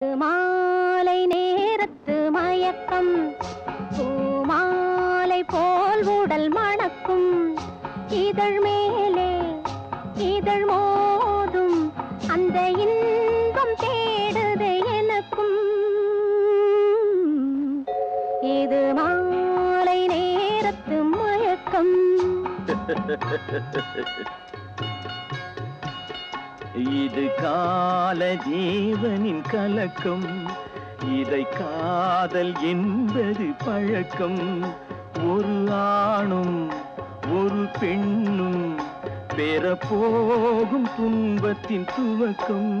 மாலை நேரத்து மயக்கம் பூமாலை போல் உடல் மணக்கும் இதழ் மேலே இதழ் மோதும் அந்த இன்பம் தேடுது எனக்கும் இது மாலை நேரத்து மயக்கம் இது கால ஜீவனின் கலக்கம் இதை காதல் என்பது பழக்கம் ஒரு ஆணும் ஒரு பெண்ணும் பெறப்போகும் துன்பத்தின் துவக்கம்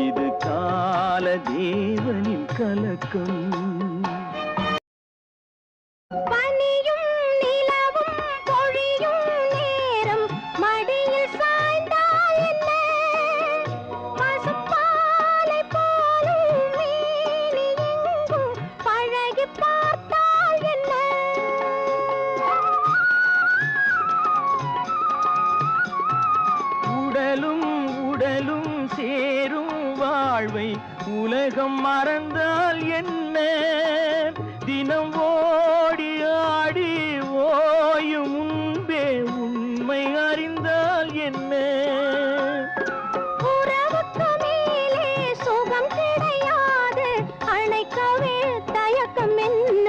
இது கால ஜீவனின் கலக்கம் உடலும் சேரும் வாழ்வை உலகம் மறந்தால் என்ன தினம் ஓடி ஆடி ஓயும் முன்பே உண்மை அறிந்தால் என்ன உறவுக்கு மேலே சுகம் கிடையாது அணைக்கவே தயக்கம் என்ன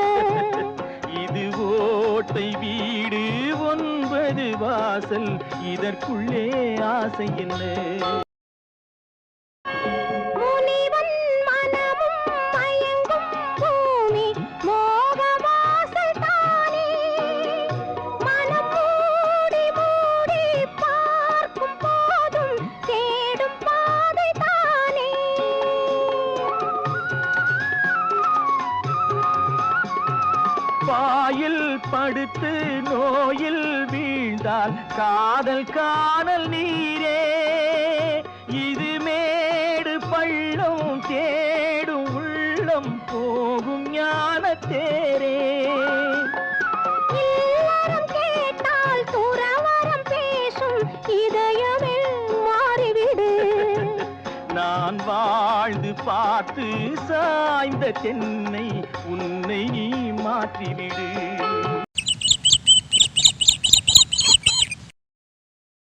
இது ஓட்டை வீடு 9 வாசல் இதற்குள்ளே ஆசை என்ன முனிவன் மனமும் மயங்கும் பூமி மோக வாசல் தானே மனம் மூடி மூடி பார்க்கும் போதும் தேடும் பாதை தானே பாயில் படுத்து நோயில் வீழ்ந்தால் காதல் காணல் நீரே இது மேடு பள்ளம் தேடும் உள்ளம் போகும் ஞான தேரே இல்லறம் கேட்டால் துறவறம் பேசும் இதயமே மாறிவிடு நான் வாழ்ந்து பார்த்து சாய்ந்த தென்னை உன்னை நீ மாற்றிவிடு